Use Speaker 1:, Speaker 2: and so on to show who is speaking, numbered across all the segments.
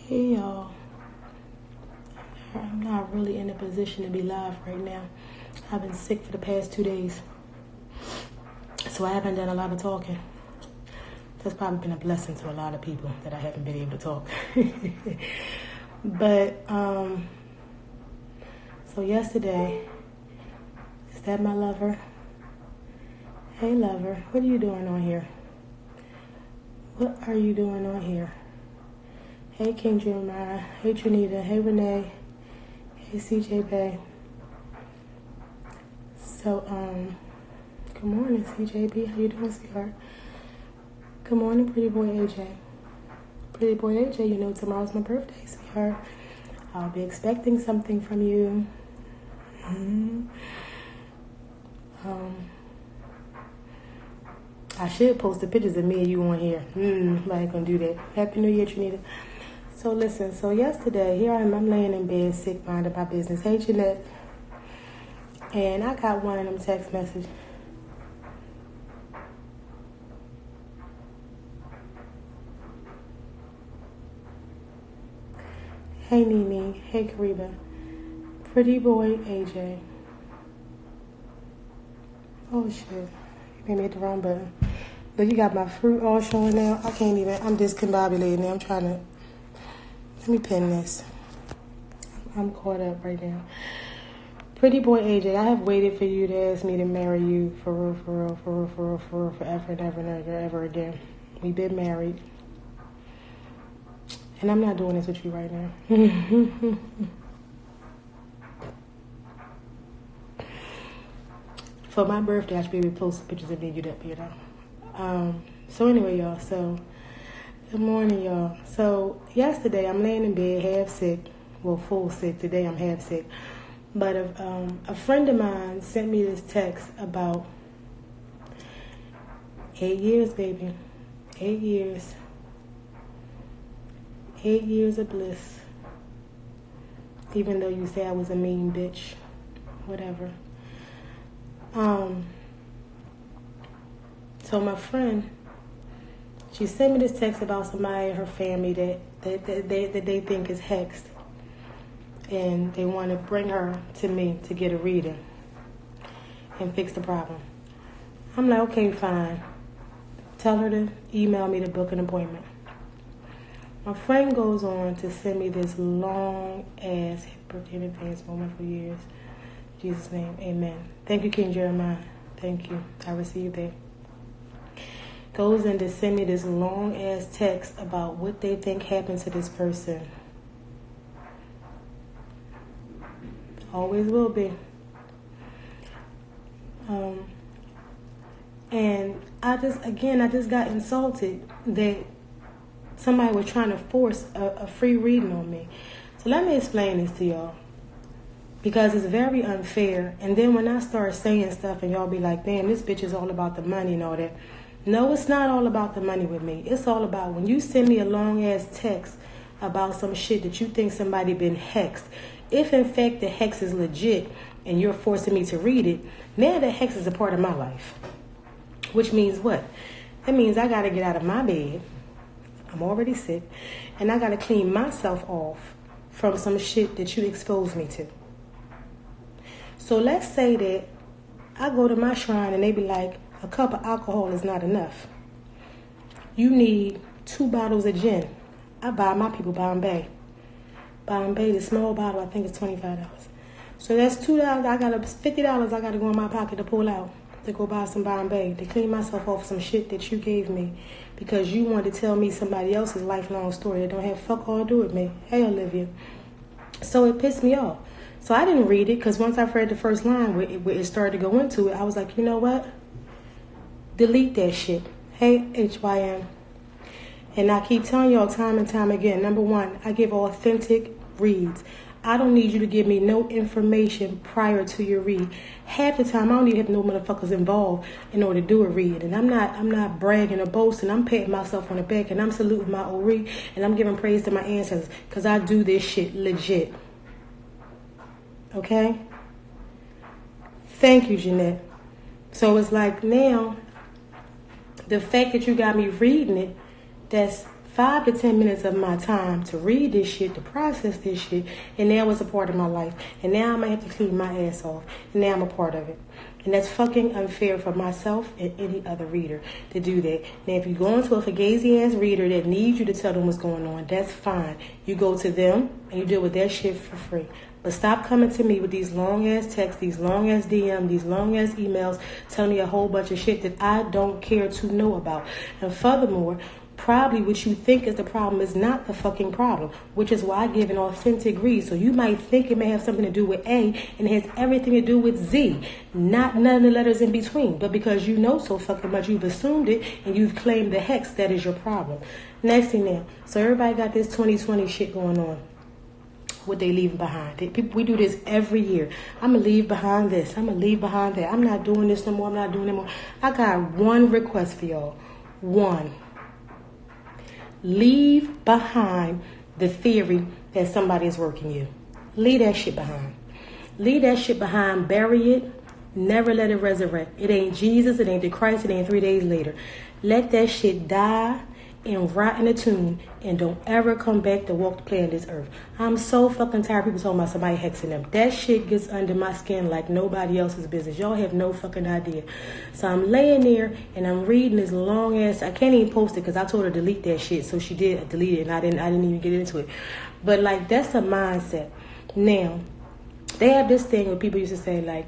Speaker 1: Hey y'all, I'm not really in a position to be live right now. I've been sick for the past 2 days, so I haven't done a lot of talking. That's probably been a blessing to a lot of people that I haven't been able to talk. But, so yesterday, is that my lover? Hey lover, what are you doing on here? What are you doing on here? Hey King Jeremiah, hey Trinita, hey Renee, hey CJ Bay. So, good morning CJB, how you doing, sweetheart? Good morning, pretty boy AJ. Pretty boy AJ, you know tomorrow's my birthday, sweetheart. I'll be expecting something from you. I should post the pictures of me and you on here. But I ain't gonna do that. Happy New Year, Trinita. So listen, so yesterday, here I am, I'm laying in bed sick, minding my business. Hey Jeanette. And I got one of them text messages. Hey Nene, hey Kariba. Pretty boy AJ. Oh shit, you made me hit the wrong button. But you got my fruit all showing now. I can't even, I'm discombobulated now. I'm trying to, let me pin this. I'm caught up right now. Pretty boy AJ, I have waited for you to ask me to marry you for real, forever and ever and ever again. We've been married. And I'm not doing this with you right now. For my birthday, I should be able to post pictures of me, you know. So anyway, y'all, so good morning, y'all. So yesterday, I'm laying in bed, half sick. Well, full sick. Today, I'm half sick. But a friend of mine sent me this text about 8 years, baby. 8 years. 8 years of bliss. Even though you say I was a mean bitch. Whatever. So my friend, she sent me this text about somebody in her family that they think is hexed. And they want to bring her to me to get a reading and fix the problem. I'm like, okay, fine. Tell her to email me to book an appointment. My friend goes on to send me this long-ass birthday in advance moment for years. In Jesus' name, amen. Thank you, King Jeremiah. Thank you. I received that. Goes in to send me this long-ass text about what they think happened to this person. Always will be. And I just got insulted that somebody was trying to force a free reading on me. So let me explain this to y'all. Because it's very unfair. And then when I start saying stuff and y'all be like, damn, this bitch is all about the money and all that. No, it's not all about the money with me. It's all about when you send me a long-ass text about some shit that you think somebody been hexed. If, in fact, the hex is legit and you're forcing me to read it, now the hex is a part of my life. Which means what? That means I got to get out of my bed. I'm already sick. And I got to clean myself off from some shit that you exposed me to. So let's say that I go to my shrine and they be like, a cup of alcohol is not enough. You need 2 bottles of gin. I buy my people Bombay. Bombay, the small bottle, I think it's $25. So that's $2. I got $50 I got to go in my pocket to pull out to go buy some Bombay, to clean myself off some shit that you gave me because you wanted to tell me somebody else's lifelong story that don't have fuck all to do with me. Hey, Olivia. So it pissed me off. So I didn't read it because once I read the first line where it started to go into it, I was like, you know what? Delete that shit. Hey, HYM. And I keep telling y'all time and time again, number one, I give authentic reads. I don't need you to give me no information prior to your read. Half the time, I don't even have no motherfuckers involved in order to do a read. And I'm not bragging or boasting. I'm patting myself on the back and I'm saluting my Ori and I'm giving praise to my ancestors because I do this shit legit. Okay? Thank you, Jeanette. So it's like now, the fact that you got me reading it, that's 5 to 10 minutes of my time to read this shit, to process this shit, and now it's a part of my life. And now I might have to clean my ass off. And now I'm a part of it. And that's fucking unfair for myself and any other reader to do that. Now, if you go into a fugazi-ass reader that needs you to tell them what's going on, that's fine. You go to them and you deal with that shit for free. But stop coming to me with these long-ass texts, these long-ass DMs, these long-ass emails, telling me a whole bunch of shit that I don't care to know about. And furthermore, probably what you think is the problem is not the fucking problem, which is why I give an authentic read. So you might think it may have something to do with A, and it has everything to do with Z, not none of the letters in between. But because you know so fucking much, you've assumed it, and you've claimed the hex that is your problem. Next thing now, so everybody got this 2020 shit going on. What they leaving behind. We do this every year. I'm going to leave behind this. I'm going to leave behind that. I'm not doing this no more. I'm not doing it more. I got one request for y'all. One. Leave behind the theory that somebody is working you. Leave that shit behind. Leave that shit behind. Bury it. Never let it resurrect. It ain't Jesus. It ain't the Christ. It ain't 3 days later. Let that shit die and rot in a tomb, and don't ever come back to walk the planet this earth. I'm so fucking tired of people talking about somebody hexing them. That shit gets under my skin like nobody else's business. Y'all have no fucking idea. So I'm laying there and I'm reading this long ass. I can't even post it because I told her to delete that shit, so she did delete it, and I didn't even get into it. But like, that's a mindset. Now they have this thing where people used to say like,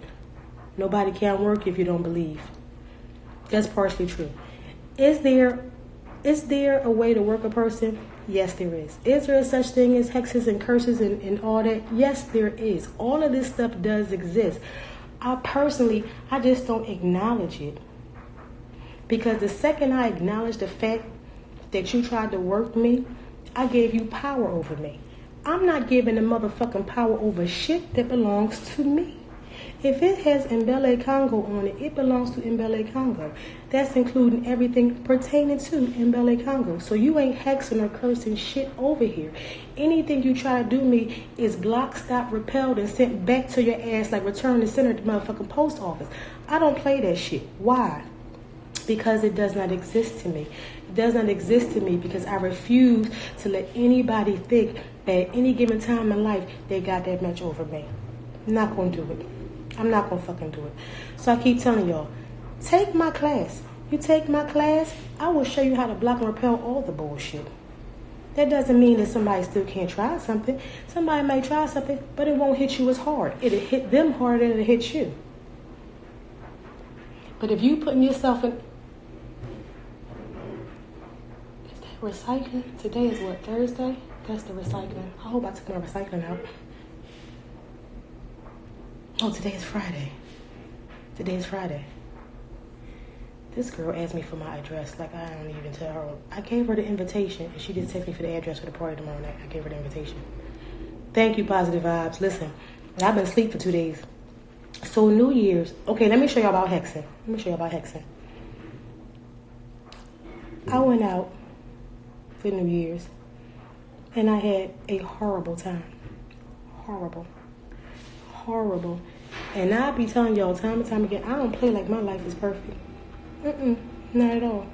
Speaker 1: nobody can work if you don't believe. That's partially true. Is there a way to work a person? Yes, there is. Is there such thing as hexes and curses and all that? Yes, there is. All of this stuff does exist. I just don't acknowledge it. Because the second I acknowledge the fact that you tried to work me, I gave you power over me. I'm not giving the motherfucking power over shit that belongs to me. If it has Mbele Congo on it, it belongs to Mbele Congo. That's including everything pertaining to Mbele Congo. So you ain't hexing or cursing shit over here. Anything you try to do me is blocked, stopped, repelled, and sent back to your ass like return to sender at the motherfucking post office. I don't play that shit. Why? Because it does not exist to me. It does not exist to me because I refuse to let anybody think that at any given time in life they got that much over me. I'm not going to do it. I'm not going to fucking do it. So I keep telling y'all, take my class. You take my class, I will show you how to block and repel all the bullshit. That doesn't mean that somebody still can't try something. Somebody may try something, but it won't hit you as hard. It'll hit them harder than it'll hit you. But if you putting yourself in... Is that recycling? Today is what, Thursday? That's the recycling. I hope I took my recycling out. Oh, today is Friday. Today is Friday. This girl asked me for my address. Like, I don't even tell her. I gave her the invitation, and she just texted me for the address for the party tomorrow night. I gave her the invitation. Thank you, Positive Vibes. Listen, I've been asleep for 2 days. So New Year's. Okay, let me show you about hexing. I went out for New Year's, and I had a horrible time. Horrible. And I be telling y'all time and time again, I don't play like my life is perfect. Not at all.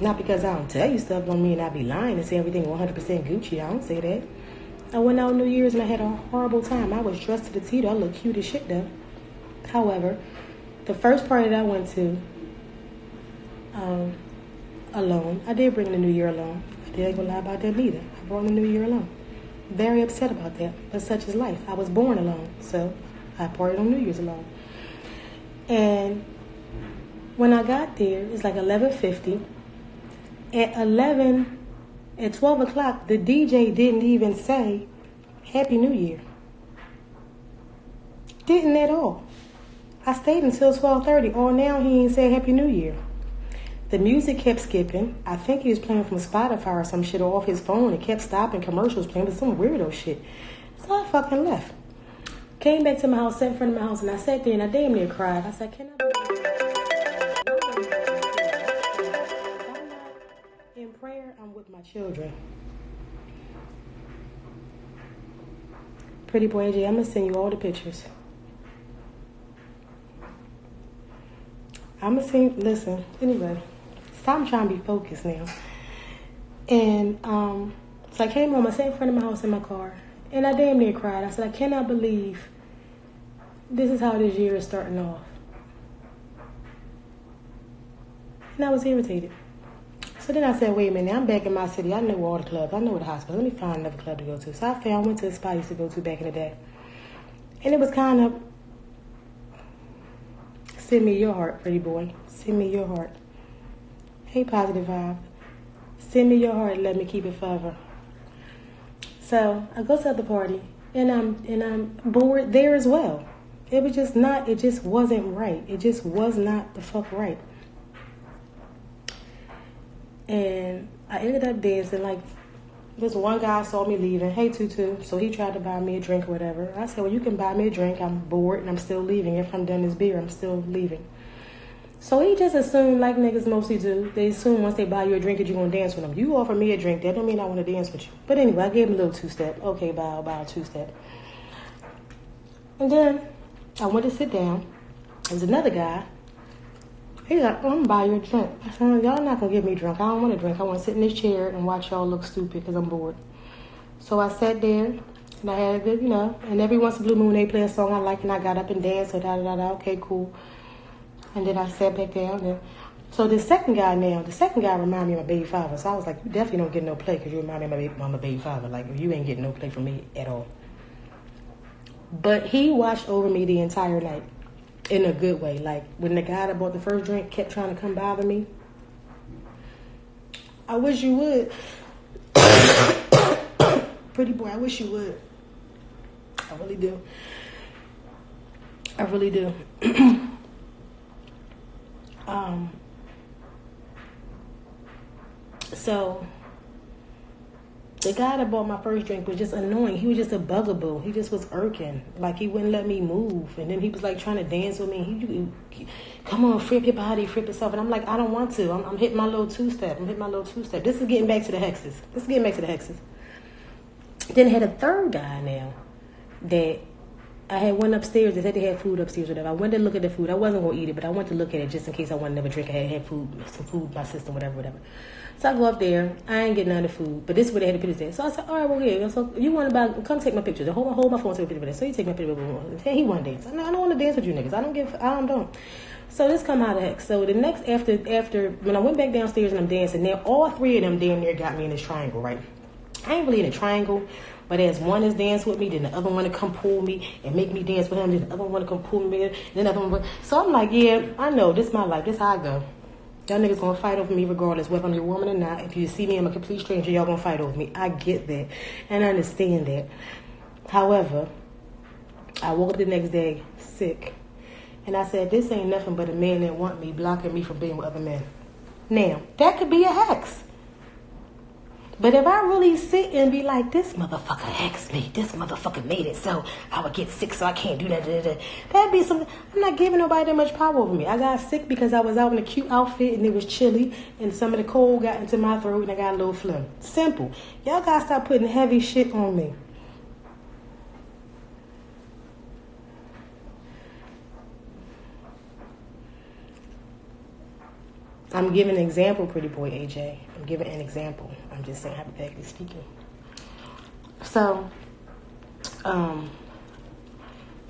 Speaker 1: Not because I don't tell you stuff don't mean I be lying and say everything 100% Gucci. I don't say that. I went out New Year's and I had a horrible time. I was dressed to the T. I looked cute as shit though. However, the first party that I went to, alone, I did bring the New Year alone. I didn't gonna lie about that neither. I brought the New Year alone. Very upset about that, but such is life. I was born alone, so I partied on New Year's alone. And when I got there, it's like 11:50. At 12 o'clock, the DJ didn't even say Happy New Year. Didn't at all. I stayed until 12:30. Or now he ain't said Happy New Year. The music kept skipping. I think he was playing from Spotify or some shit or off his phone. It kept stopping. Commercials playing, but some weirdo shit. So I fucking left. Came back to my house, sat in front of my house, and I sat there and I damn near cried. I said, can I be in prayer? I'm with my children. Pretty boy AJ, I'm going to send you all the pictures. I'm going to send, listen, anyway. Stop trying to be focused now. And so I came home. I sat in front of my house in my car, and I damn near cried. I said, I cannot believe this is how this year is starting off. And I was irritated. So then I said, wait a minute, I'm back in my city. I know all the clubs. I know the hospitals. Let me find another club to go to. So I went to a spot I used to go to back in the day. And it was kind of, send me your heart, pretty boy. Send me your heart. Hey, positive vibe. Send me your heart and let me keep it forever. So I go to the party, and I'm bored there as well. It just wasn't right. It just was not the fuck right. And I ended up dancing. Like, this one guy saw me leaving. Hey, Tutu. So he tried to buy me a drink or whatever. I said, well, you can buy me a drink. I'm bored and I'm still leaving. If I'm done this beer, I'm still leaving. So he just assumed, like niggas mostly do, they assume once they buy you a drink that you're going to dance with them. You offer me a drink, that don't mean I want to dance with you. But anyway, I gave him a little two-step. Okay, bow, two-step. And then I went to sit down. There was another guy. He's like, oh, I'm going to buy you a drink. I said, y'all not going to get me drunk. I don't want a drink. I want to sit in this chair and watch y'all look stupid because I'm bored. So I sat there, and I had a good, and every once in a blue moon they play a song I like, and I got up and danced, so da-da-da-da, okay, cool. And then I sat back down. And so the second guy reminded me of my baby father. So I was like, you definitely don't get no play because you remind me of my baby father. Like, you ain't getting no play from me at all. But he watched over me the entire night in a good way. Like, when the guy that bought the first drink kept trying to come bother me, I wish you would. Pretty boy, I wish you would. I really do. I really do. So the guy that bought my first drink was just annoying. He was just a bugaboo. He just was irking. Like, he wouldn't let me move. And then he was like trying to dance with me. He come on, flip your body, flip yourself. And I'm like, I don't want to. I'm hitting my little two-step. This is getting back to the hexes. Then I had a third guy now that I had one upstairs. They said they had food upstairs or whatever. I went to look at the food. I wasn't going to eat it, but I went to look at it just in case I wanted another drink. I had food, some food in my system, whatever. So I go up there. I ain't getting none of the food, but this is where they had the pictures there. So I said, all right, well, yeah. So you want to come take my pictures. Hold my phone, take a picture of this. So you take my picture. He want to dance. I don't want to dance with you niggas. I don't. So this come out of heck. So the next, after, when I went back downstairs and I'm dancing, now all three of them damn near got me in this triangle, right? I ain't really in a triangle. But as one is dance with me, then the other one to come pull me and make me dance with him, then the other one to come pull me, then the other one. So I'm like, yeah, I know, this is my life, this is how I go. Y'all niggas gonna fight over me regardless, whether I'm your woman or not. If you see me, I'm a complete stranger, y'all gonna fight over me. I get that, and I understand that. However, I woke up the next day sick, and I said, this ain't nothing but a man that want me, blocking me from being with other men. Now, that could be a hex. But if I really sit and be like, this motherfucker hexed me, this motherfucker made it so I would get sick so I can't do that, that'd be something. I'm not giving nobody that much power over me. I got sick because I was out in a cute outfit and it was chilly and some of the cold got into my throat and I got a little phlegm. Simple. Y'all gotta stop putting heavy shit on me. I'm giving an example, pretty boy AJ. I'm giving an example. I'm just saying, hypothetically speaking. So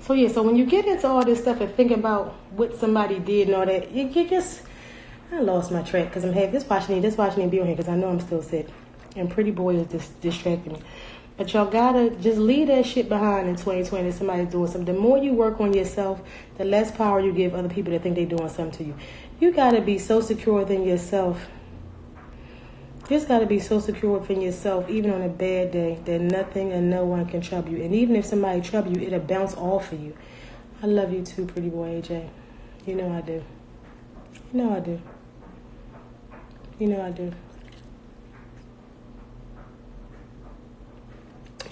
Speaker 1: when you get into all this stuff and think about what somebody did and all that, you just, I lost my track because I'm having this watching and be on here because I know I'm still sick. And pretty boy is just distracting me. But y'all gotta just leave that shit behind in 2020 if somebody's doing something. The more you work on yourself, the less power you give other people that think they're doing something to you. You gotta be so secure within yourself. You just gotta be so secure within yourself, even on a bad day, that nothing and no one can trouble you. And even if somebody trouble you, it'll bounce off of you. I love you too, pretty boy AJ. You know I do. You know I do. You know I do.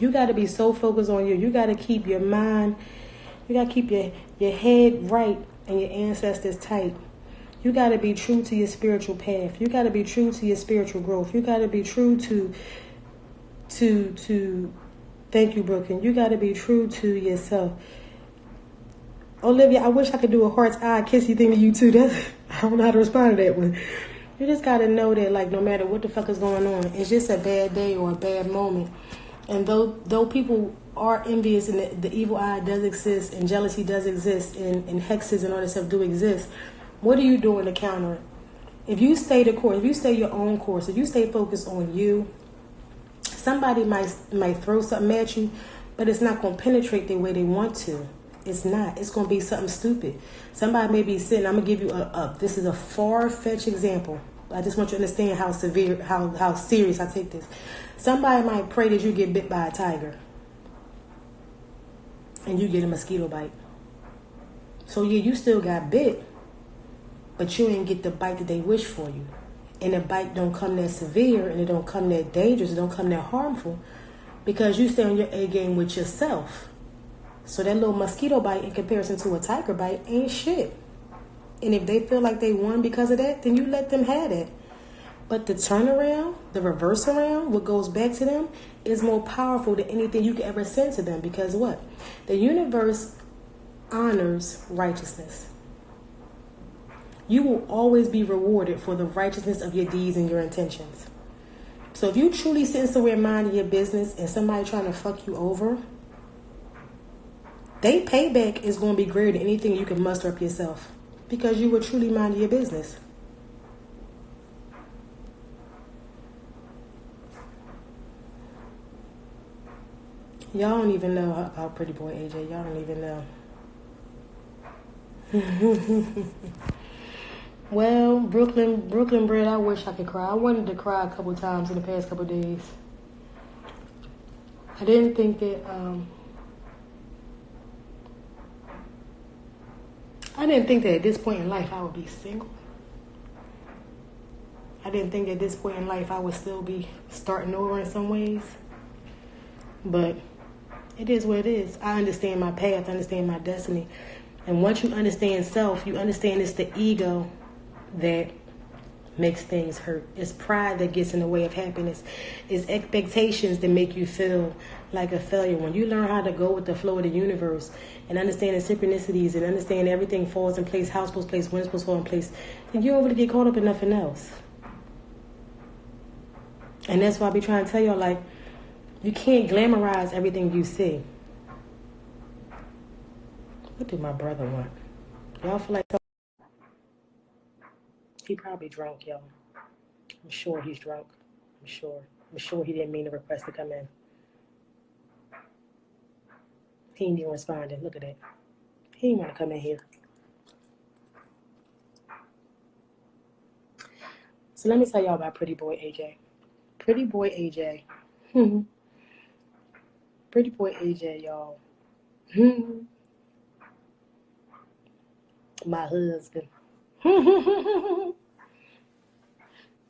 Speaker 1: You got to be so focused on you. You got to keep your mind, you got to keep your head right and your ancestors tight. You got to be true to your spiritual path. You got to be true to your spiritual growth. You got to be true to thank you, Brooklyn. You got to be true to yourself. Olivia, I wish I could do a heart's eye kissy thing to you too. I don't know how to respond to that one. You just gotta know that, like, no matter what the fuck is going on, it's just a bad day or a bad moment. And though people are envious and the evil eye does exist and jealousy does exist and hexes and all that stuff do exist, what are you doing to counter it? If you stay the course, if you stay your own course, if you stay focused on you, somebody might throw something at you, but it's not going to penetrate the way they want to. It's not. It's going to be something stupid. Somebody may be sitting. I'm going to give you this is a far-fetched example. I just want you to understand how severe, how serious I take this. Somebody might pray that you get bit by a tiger and you get a mosquito bite. So yeah, you still got bit, but you didn't get the bite that they wish for you. And the bite don't come that severe and it don't come that dangerous, it don't come that harmful because you stay on your A game with yourself. So that little mosquito bite in comparison to a tiger bite ain't shit. And if they feel like they won because of that, then you let them have it. But the turnaround, the reverse around, what goes back to them is more powerful than anything you could ever send to them. Because what? The universe honors righteousness. You will always be rewarded for the righteousness of your deeds and your intentions. So if you truly sit somewhere minding your business and somebody trying to fuck you over, they payback is going to be greater than anything you can muster up yourself because you were truly minding your business. Y'all don't even know about Pretty Boy AJ. Y'all don't even know. Well, Brooklyn Bread, I wish I could cry. I wanted to cry a couple times in the past couple days. I didn't think that at this point in life I would be single. I didn't think at this point in life I would still be starting over in some ways. But it is what it is. I understand my path, I understand my destiny. And once you understand self, you understand it's the ego that makes things hurt. It's pride that gets in the way of happiness. It's expectations that make you feel like a failure. When you learn how to go with the flow of the universe and understand the synchronicities and understand everything falls in place, how it's supposed to place, when it's supposed to fall in place, then you don't really get caught up in nothing else. And that's why I be trying to tell y'all, like, you can't glamorize everything you see. What do my brother want? Y'all feel like he probably drunk, y'all. I'm sure he's drunk. I'm sure he didn't mean to request to come in. He ain't even responding. Look at that. He didn't want to come in here. So let me tell y'all about Pretty Boy AJ. Pretty Boy AJ. Pretty Boy AJ, y'all. My husband.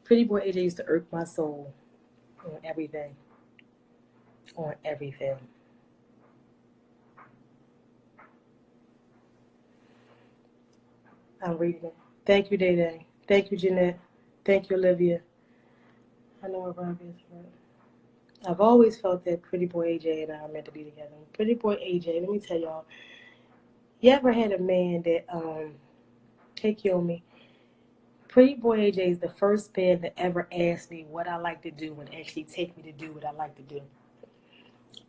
Speaker 1: Pretty Boy AJ used to irk my soul on everything. On everything. I'm reading it. Thank you, Day Day. Thank you, Jeanette. Thank you, Olivia. I know where Rob is. Right? I've always felt that Pretty Boy AJ and I are meant to be together. Pretty Boy AJ, let me tell y'all. You ever had a man that take you on me? Pretty Boy AJ is the first man that ever asked me what I like to do and actually take me to do what I like to do.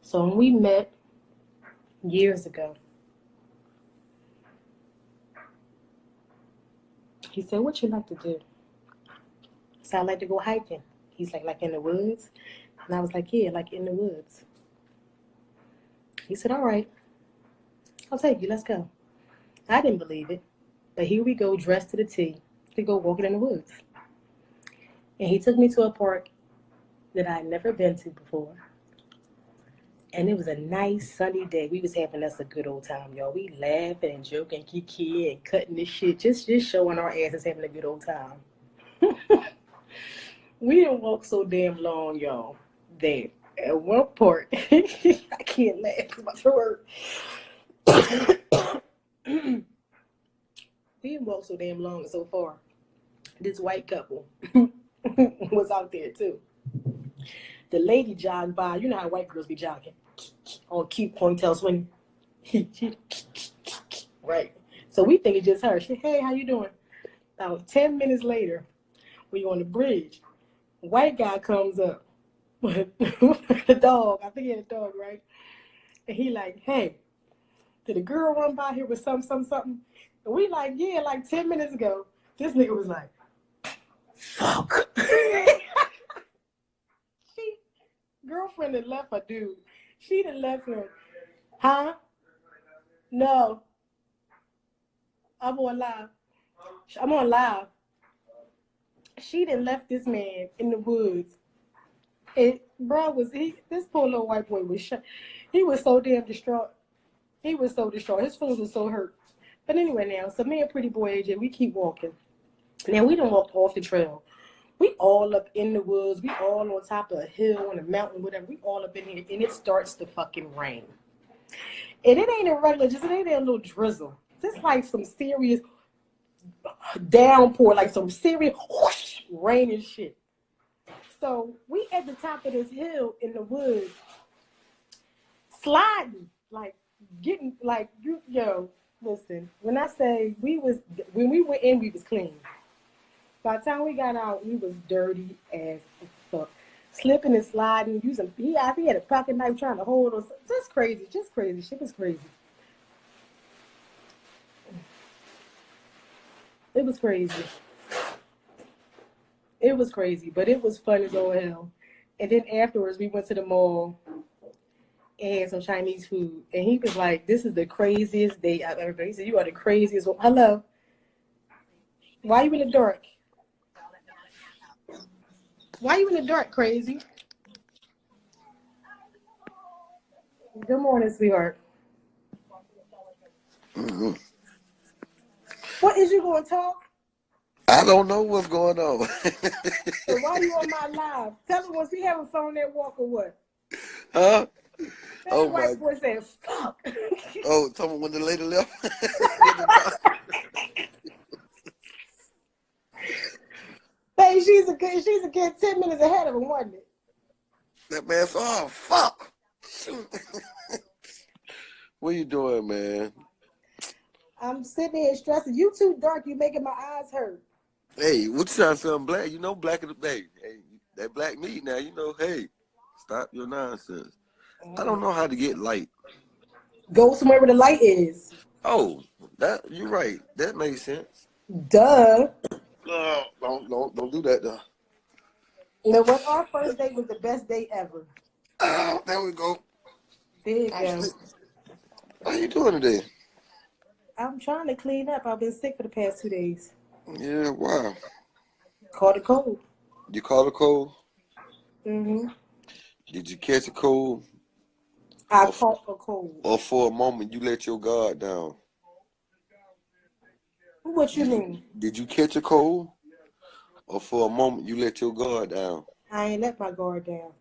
Speaker 1: So when we met years ago, he said, "What you like to do?" I said, "I like to go hiking." He's like in the woods? And I was like, "Yeah, like in the woods." He said, "All right, I'll take you. Let's go." I didn't believe it. But here we go, dressed to the T, to go walking in the woods. And he took me to a park that I had never been to before. And it was a nice sunny day. We was having us a good old time, y'all. We laughing and joking, kiki and cutting this shit, just showing our asses, having a good old time. We didn't walk so damn long, y'all, that at one part, I can't laugh because my throat hurt. We didn't walk so damn long and so far. This white couple was out there too. The lady jogged by. You know how white girls be jogging on cute ponytail swing. Right. So we think it's just her. She, "Hey, how you doing?" About 10 minutes later, We on the bridge. White guy comes up with the dog. I think he had a dog, right? And he like, hey, did a girl run by here with something? And we like, yeah, like 10 minutes ago. This nigga was like, fuck. Girlfriend that left her dude. She done left him. Huh? No. I'm on live. She done left this man in the woods. And this poor little white boy was shot. He was so damn distraught. His feelings were so hurt. But anyway now, so me and pretty boy AJ, we keep walking. Now we done walked off the trail. We all up in the woods. We all on top of a hill, on a mountain, whatever. We all up in here, and it starts to fucking rain. And it ain't a regular, it ain't a little drizzle. It's like some serious downpour, like some serious whoosh, rain and shit. So we at the top of this hill in the woods, sliding, like getting, like listen. When I say when we went in, we was clean. By the time we got out, we was dirty as fuck. Slipping and sliding, he had a pocket knife trying to hold us. Just crazy. Shit was crazy. It was crazy, but it was fun as all hell. And then afterwards, we went to the mall and had some Chinese food. And he was like, this is the craziest day I've ever been. He said, you are the craziest one. Hello. Why are you in the dark? Why you in the dark, crazy? Good morning, sweetheart.
Speaker 2: Mm-hmm.
Speaker 1: What is you going to talk?
Speaker 2: I don't know what's going on.
Speaker 1: So why you on my live? Tell me, was he having fun that walk or what?
Speaker 2: Huh?
Speaker 1: That white boy said, fuck.
Speaker 2: Oh, tell me when the lady left.
Speaker 1: Hey, she's a good 10 minutes ahead of him, wasn't it?
Speaker 2: That man said, oh, fuck. What you doing, man?
Speaker 1: I'm sitting here stressing. You too dark. You making my eyes hurt.
Speaker 2: Hey, what you trying to say? I'm black. You know, black of the day. Hey, that black meat now. You know, hey, stop your nonsense. I don't know how to get light.
Speaker 1: Go somewhere where the light is.
Speaker 2: Oh, you're right. That makes sense.
Speaker 1: Duh.
Speaker 2: No, don't do that though.
Speaker 1: You know what? Our first date was the best date ever.
Speaker 2: Oh, there we go.
Speaker 1: There you go.
Speaker 2: How you doing today?
Speaker 1: I'm trying to clean up. I've been sick for the past 2 days.
Speaker 2: Yeah, wow.
Speaker 1: Caught a cold.
Speaker 2: You caught a cold?
Speaker 1: Mm-hmm.
Speaker 2: Did you catch a cold?
Speaker 1: I caught a cold.
Speaker 2: Or for a moment you let your guard down?
Speaker 1: What you mean?
Speaker 2: Did you catch a cold? Or for a moment you let your guard down?
Speaker 1: I ain't let my guard down.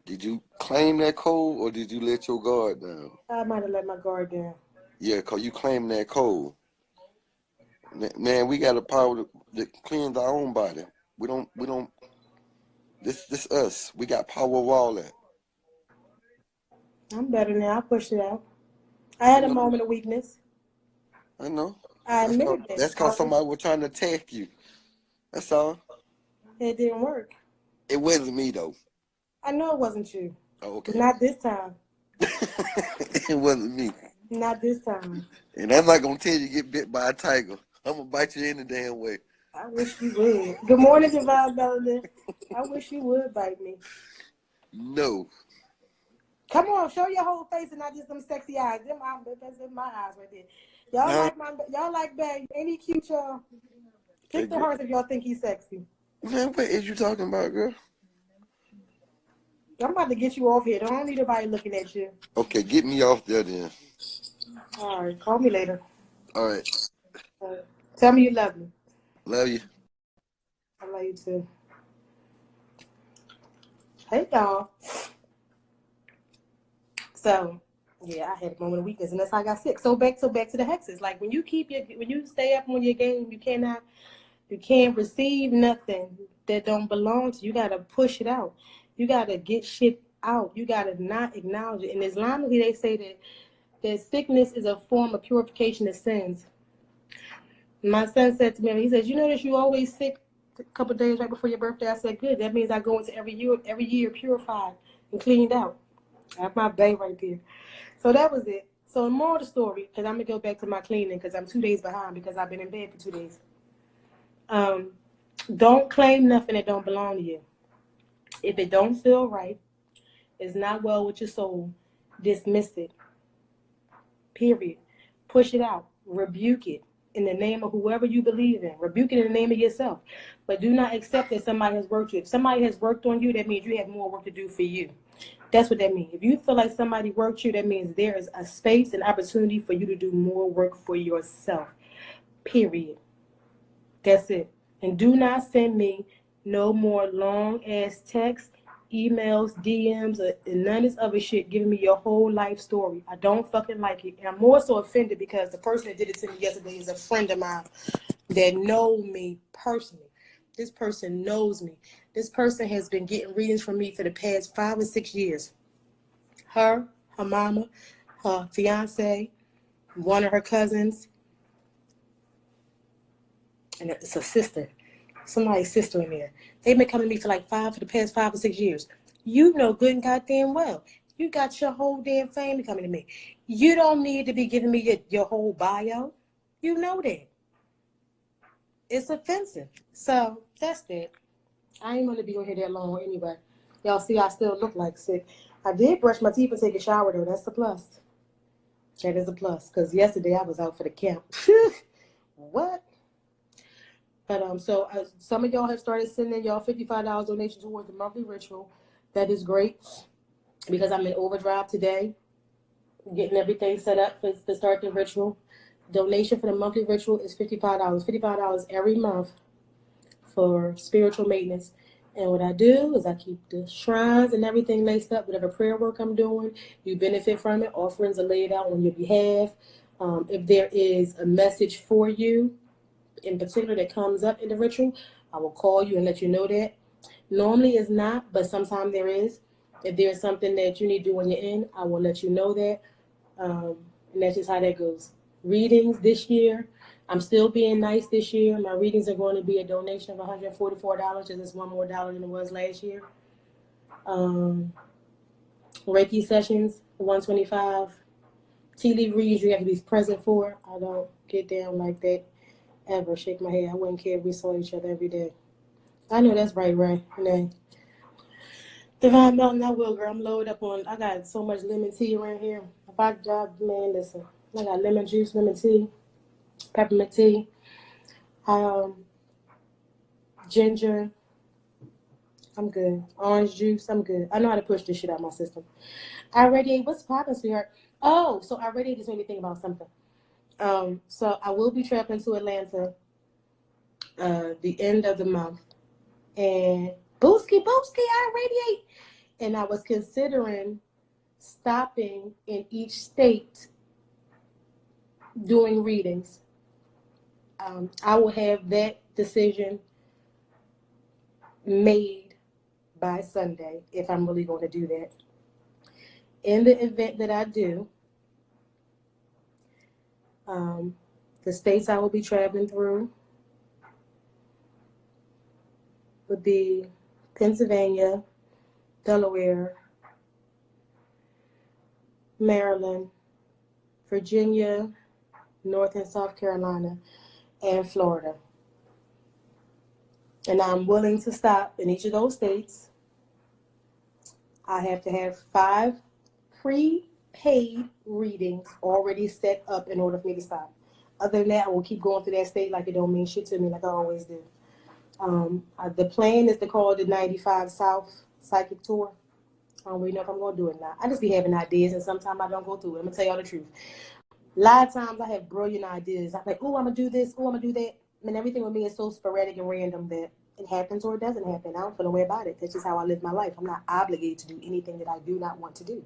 Speaker 2: Did you claim that cold or did you let your guard down?
Speaker 1: I might have let my guard down.
Speaker 2: Yeah, because you claimed that cold. Man, we got the power to cleanse our own body. We don't, this us. We got power of all that.
Speaker 1: I'm better now. I pushed it out. I had a moment of weakness.
Speaker 2: I know.
Speaker 1: I admitted that.
Speaker 2: That's because somebody was trying to attack you. That's all.
Speaker 1: It didn't work.
Speaker 2: It wasn't me, though.
Speaker 1: I know it wasn't you.
Speaker 2: Oh, okay.
Speaker 1: Not this time.
Speaker 2: It wasn't me.
Speaker 1: Not this time.
Speaker 2: And I'm not going to tell you to get bit by a tiger. I'm going to bite you any damn way.
Speaker 1: I wish you would. Good morning, Divine Melody. I wish you would bite me.
Speaker 2: No.
Speaker 1: Come on, show your whole face and not just them sexy eyes. That's in my eyes right there. Y'all like that? Ain't he cute, y'all? Kick the hearts if y'all think he's sexy.
Speaker 2: Man, what is you talking about, girl?
Speaker 1: I'm about to get you off here. Don't need nobody looking at you.
Speaker 2: Okay, get me off there then.
Speaker 1: All right, call me later.
Speaker 2: All right.
Speaker 1: Tell me you love me.
Speaker 2: Love you.
Speaker 1: I love you too. Hey, y'all. So, yeah, I had a moment of weakness, and that's how I got sick. So back to the hexes. Like when you stay up on your game, you can't receive nothing that don't belong to you. You gotta push it out. You gotta get shit out. You gotta not acknowledge it. In Islamically, they say that sickness is a form of purification of sins. My son said to me, he says, you know that you always sick? a couple of days right before your birthday. I said, good. That means I go into every year purified and cleaned out. I have my bay right there. So that was it. So the moral of the story, because I'm going to go back to my cleaning because I'm 2 days behind because I've been in bed for 2 days. Don't claim nothing that don't belong to you. If it don't feel right, it's not well with your soul, dismiss it. Period. Push it out. Rebuke it in the name of whoever you believe in. Rebuke it in the name of yourself. But do not accept that somebody has worked you. If somebody has worked on you, that means you have more work to do for you. That's what that means. If you feel like somebody worked you, that means there is a space and opportunity for you to do more work for yourself. Period. That's it. And do not send me no more long-ass texts, emails, DMs, and none of this other shit giving me your whole life story. I don't fucking like it. And I'm more so offended because the person that did it to me yesterday is a friend of mine that knows me personally. This person knows me. This person has been getting readings from me for the past 5 or 6 years. Her mama, her fiance, one of her cousins, and it's a sister. Somebody's sister in there. They've been coming to me for the past 5 or 6 years. You know good and goddamn well. You got your whole damn family coming to me. You don't need to be giving me your whole bio. You know that. It's offensive. So that's that. I ain't going to be on here that long anyway. Y'all see I still look like sick. I did brush my teeth and take a shower though. That's a plus. That is a plus. Because yesterday I was out for the camp. What? But so some of y'all have started sending y'all $55 donation towards the monthly ritual. That is great because I'm in overdrive today, getting everything set up to start the ritual. Donation for the monthly ritual is $55. $55 every month for spiritual maintenance. And what I do is I keep the shrines and everything laced up. Whatever prayer work I'm doing, you benefit from it. Offerings are laid out on your behalf. If there is a message for you, in particular that comes up in the ritual, I will call you and let you know that. Normally it's not, but sometimes there is. If there's something that you need to do when you're in, I will let you know that. And that's just how that goes. Readings this year, I'm still being nice this year. My readings are going to be a donation of $144, just it's $1 more than it was last year. Reiki sessions, $125. Tea leaf reads you have to be present for. I don't get down like that. Ever shake my head. I wouldn't care if we saw each other every day. I know that's right. And then Divine Mountain, I will, girl. I'm loaded up on. I got so much lemon tea around here. If I drop, man, listen. I got lemon juice, lemon tea, peppermint tea, ginger. I'm good. Orange juice. I'm good. I know how to push this shit out of my system. I radiate. What's poppin', sweetheart? Oh, so I radiate just made me think about something. So I will be traveling to Atlanta the end of the month. And Booski, I radiate. And I was considering stopping in each state doing readings. I will have that decision made by Sunday if I'm really going to do that. In the event that I do, the states I will be traveling through would be Pennsylvania, Delaware, Maryland, Virginia, North and South Carolina, and Florida. And I'm willing to stop in each of those states. I have to have 5 prepaid readings already set up in order for me to stop. Other than that, I will keep going through that state like it don't mean shit to me, like I always do. The plan is to call it the 95 South Psychic Tour. I don't really know if I'm going to do it now. I just be having ideas, and sometimes I don't go through it. I'm going to tell y'all the truth. A lot of times I have brilliant ideas. I'm like, oh, I'm going to do this. Oh, I'm going to do that. I mean, everything with me is so sporadic and random that it happens or it doesn't happen. I don't feel no way about it. That's just how I live my life. I'm not obligated to do anything that I do not want to do.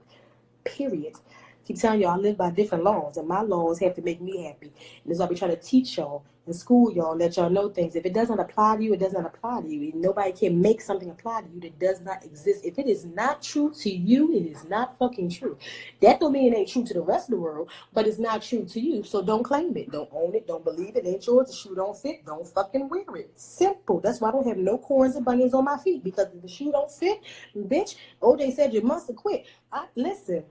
Speaker 1: Period. I keep telling y'all I live by different laws, and my laws have to make me happy. And that's why I be trying to teach y'all. in school, y'all, let y'all know things. If it doesn't apply to you, it doesn't apply to you. Nobody can make something apply to you that does not exist. If it is not true to you, it is not fucking true. That don't mean it ain't true to the rest of the world, but it's not true to you. So don't claim it. Don't own it. Don't believe it. It ain't yours. The shoe don't fit. Don't fucking wear it. Simple. That's why I don't have no corns and bunions on my feet, because if the shoe don't fit, bitch, OJ said you must have quit. Listen,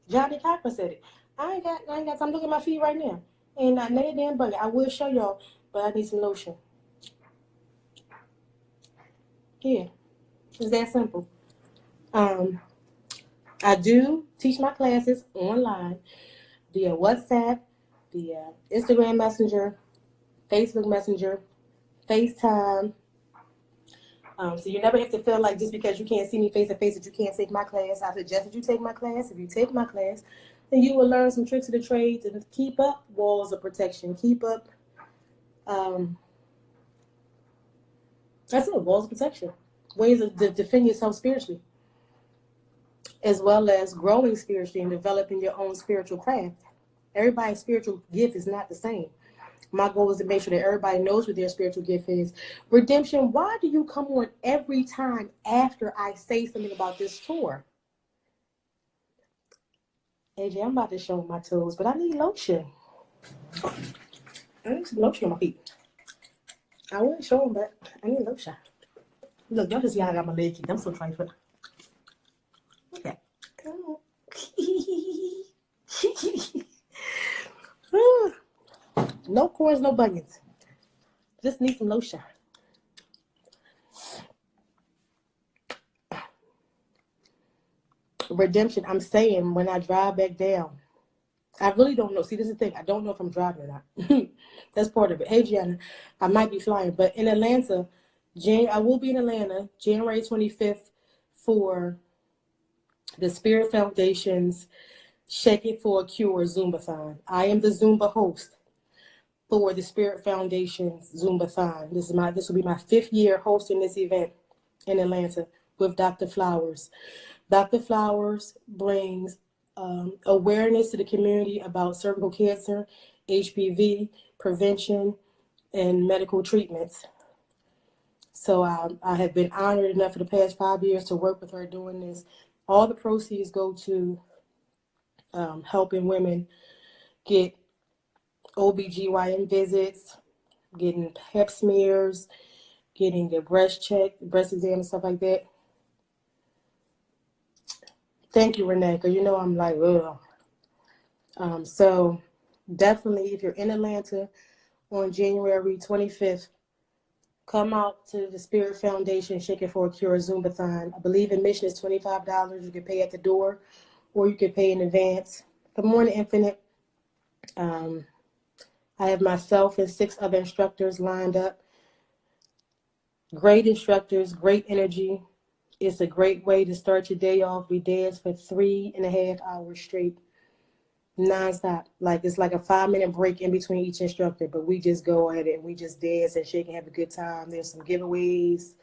Speaker 1: Johnny Cochran said it. I ain't got time to look at my feet right now. Ain't not no damn buggy. I will show y'all, but I need some lotion. Yeah, it's that simple. I do teach my classes online via WhatsApp, via Instagram Messenger, Facebook Messenger, FaceTime. So you never have to feel like just because you can't see me face to face that you can't take my class. I suggest that you take my class. If you take my class, then you will learn some tricks of the trade to keep up walls of protection. Keep up, that's it, walls of protection. Ways to defend yourself spiritually, as well as growing spiritually and developing your own spiritual craft. Everybody's spiritual gift is not the same. My goal is to make sure that everybody knows what their spiritual gift is. Redemption, why do you come on every time after I say something about this tour? AJ, I'm about to show my toes, but I need lotion. I need some lotion on my feet. I wouldn't show them, but I need lotion. Look, y'all just see how I got my leg kicked. I'm so trifling. Look at no corns, no bunions. Just need some lotion. Redemption, I'm saying when I drive back down, I really don't know. See, this is the thing. I don't know if I'm driving or not. That's part of it. Hey, Gianna, I might be flying, but in Atlanta, I will be in Atlanta January 25th for the Spirit Foundation's Shake It for a Cure Zumbathon. I am the Zumba host for the Spirit Foundation's Zumbathon. This will be my 5th year hosting this event in Atlanta with Dr. Flowers. Dr. Flowers brings awareness to the community about cervical cancer, HPV, prevention, and medical treatments. So I have been honored enough for the past 5 years to work with her doing this. All the proceeds go to helping women get OBGYN visits, getting pap smears, getting their breast checked, breast exam and stuff like that. Thank you, Renee, because you know I'm like, ugh. So definitely, if you're in Atlanta on January 25th, come out to the Spirit Foundation Shake It for a Cure Zumbathon. I believe admission is $25. You can pay at the door, or you can pay in advance. Good morning, Infinite. I have myself and 6 other instructors lined up. Great instructors, great energy. It's a great way to start your day off. We dance for 3.5 hours straight, nonstop. Like it's like a 5-minute break in between each instructor, but we just go at it and we just dance and shake and have a good time. There's some giveaways.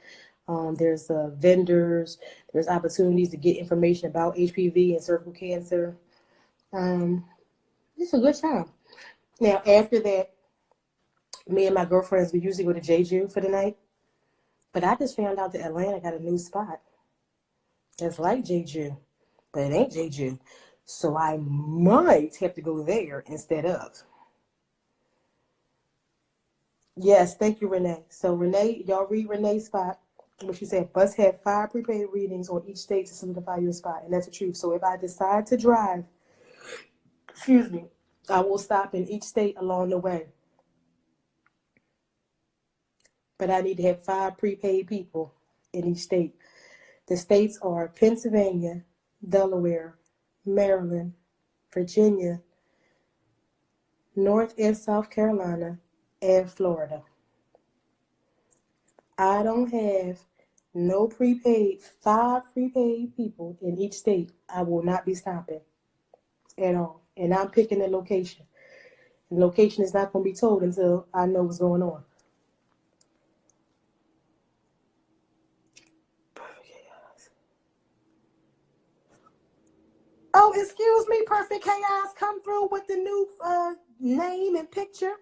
Speaker 1: There's vendors. There's opportunities to get information about HPV and cervical cancer. It's a good time. Now, after that, me and my girlfriends, we usually go to Jeju for the night. But I just found out that Atlanta got a new spot that's like Jeju, but it ain't Jeju. So I might have to go there instead of. Yes, thank you, Renee. So Renee, y'all read Renee's spot. What she said, must have 5 prepaid readings on each state to solidify your spot. And that's the truth. So if I decide to drive, I will stop in each state along the way. But I need to have 5 prepaid people in each state. The states are Pennsylvania, Delaware, Maryland, Virginia, North and South Carolina, and Florida. I don't have no prepaid, 5 prepaid people in each state. I will not be stopping at all. And I'm picking the location. The location is not going to be told until I know what's going on. Oh, excuse me, Perfect Chaos. Come through with the new name and picture.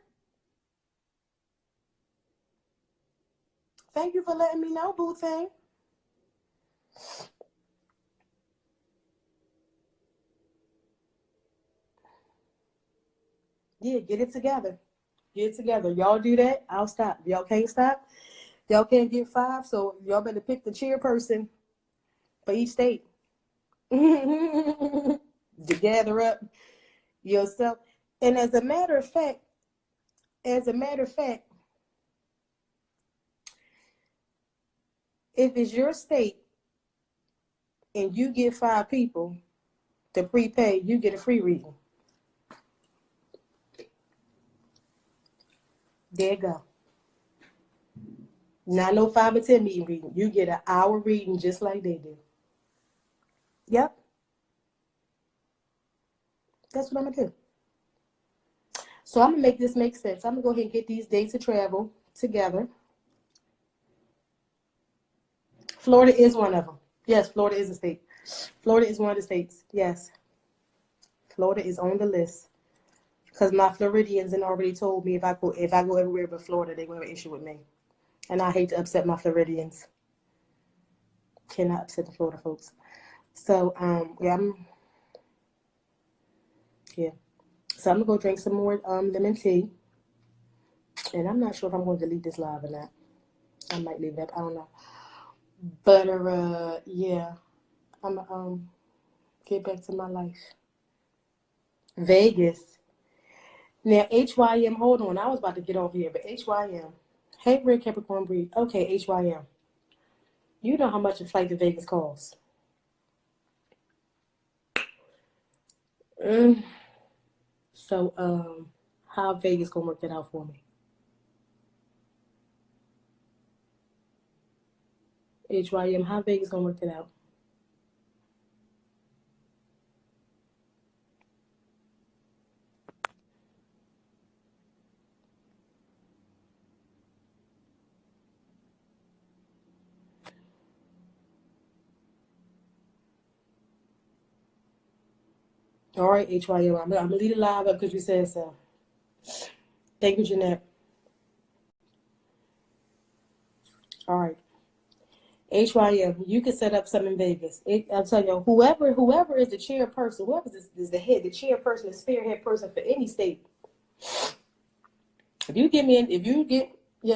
Speaker 1: Thank you for letting me know, boo thing. Yeah, get it together. Get it together. Y'all do that, I'll stop. Y'all can't stop. Y'all can't get 5, so y'all better pick the chairperson for each state to gather up yourself. And as a matter of fact, if it's your state and you get 5 people to prepay, you get a free reading. There you go. Not no 5 or 10 meeting reading. You get an hour reading just like they do. Yep. That's what I'm going to do. So I'm going to make this make sense. I'm going to go ahead and get these dates of travel together. Florida is one of them. Yes, Florida is a state. Florida is one of the states. Yes. Florida is on the list. Because my Floridians had already told me if I go everywhere but Florida, they're going to have an issue with me. And I hate to upset my Floridians. Cannot upset the Florida folks. So, yeah. So I'm going to go drink some more lemon tea. And I'm not sure if I'm going to delete this live or not. I might leave it up. I don't know. But, yeah. I'm going to get back to my life. Vegas. Now, HYM, hold on. I was about to get over here, but HYM. Hey, Red Capricorn Breed. Okay, HYM. You know how much a flight to Vegas costs. So, how Vegas gonna work that out for me? HYM, how Vegas gonna work that out? All right, HYM. I'm gonna leave it live up because you said so. Thank you, Jeanette. All right. HYM, you can set up something in Vegas. I'll tell you, whoever is the chairperson, whoever is the head, the chairperson, the spearhead person for any state. If you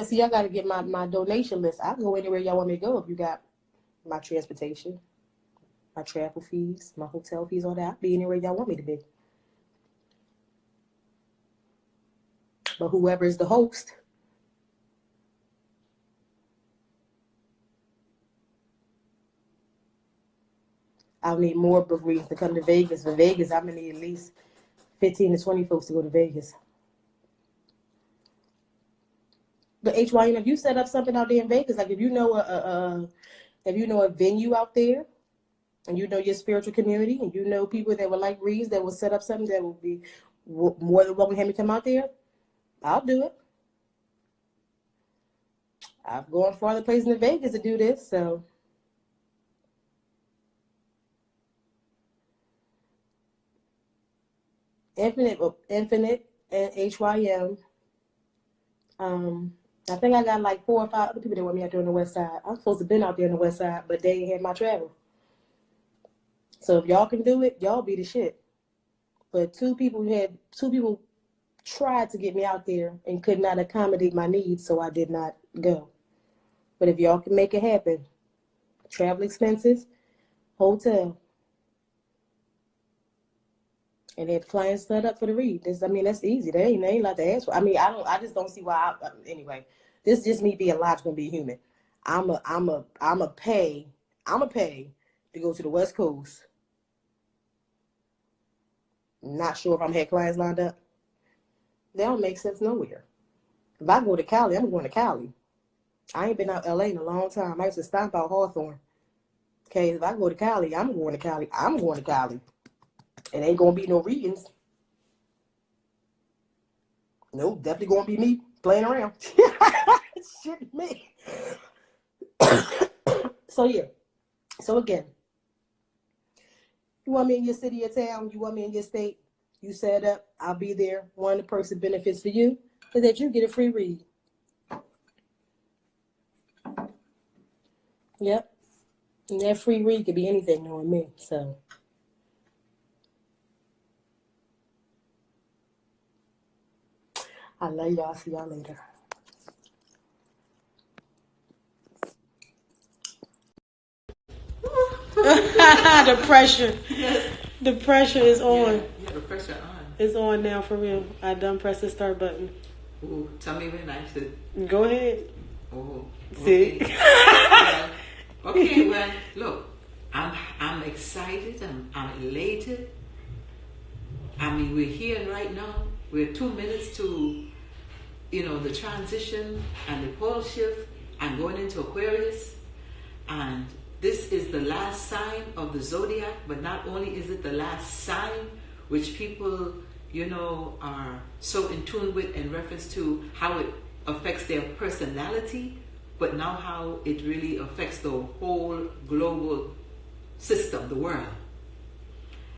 Speaker 1: see, I got to get my donation list. I can go anywhere y'all want me to go if you got my transportation, my travel fees, my hotel fees, all that. I'll be anywhere y'all want me to be. But whoever is the host, I'll need more book readings to come to Vegas. For Vegas, I'm going to need at least 15 to 20 folks to go to Vegas. But HYN, if you set up something out there in Vegas, like if you know a venue out there, and you know your spiritual community, and you know people that would like reads, that will set up something that will be more than welcome to have me come out there, I'll do it. I've gone farther places in Vegas to do this, so. Infinite and HYM. I think I got like 4 or 5 other people that want me out there on the west side. I'm supposed to have been out there on the west side, but they ain't had my travel. So if y'all can do it, y'all be the shit. But two people tried to get me out there and could not accommodate my needs, so I did not go. But if y'all can make it happen, travel expenses, hotel, and if clients set up for the read, that's easy. They ain't allowed to ask for. I just don't see why. Anyway, this is just me being logical and being human. I'm a pay to go to the West Coast. Not sure if I'm had clients lined up. That don't make sense nowhere. If I go to Cali, I'm going to Cali. I ain't been out LA in a long time. I used to stop out Hawthorne. Okay, if I go to Cali, I'm going to Cali. It ain't gonna be no readings. No, definitely gonna be me playing around. Shit, me. So yeah. So again, you want me in your city or town? You want me in your state? You set up. I'll be there. One of the person benefits for you is that you get a free read. Yep. And that free read could be anything knowing me. So I love y'all. See y'all later. The pressure. The pressure is on.
Speaker 3: Yeah, the pressure on.
Speaker 1: It's on now for real. I done pressed the start button.
Speaker 3: Ooh, tell me when I should.
Speaker 1: Go ahead.
Speaker 3: Oh,
Speaker 1: See?
Speaker 3: okay. Well, okay, well, look, I'm excited. I'm elated. I mean, we're here right now. We're 2 minutes to, the transition and the pole shift and going into Aquarius. And this is the last sign of the zodiac, but not only is it the last sign, which people, are so in tune with in reference to how it affects their personality, but now how it really affects the whole global system, the world.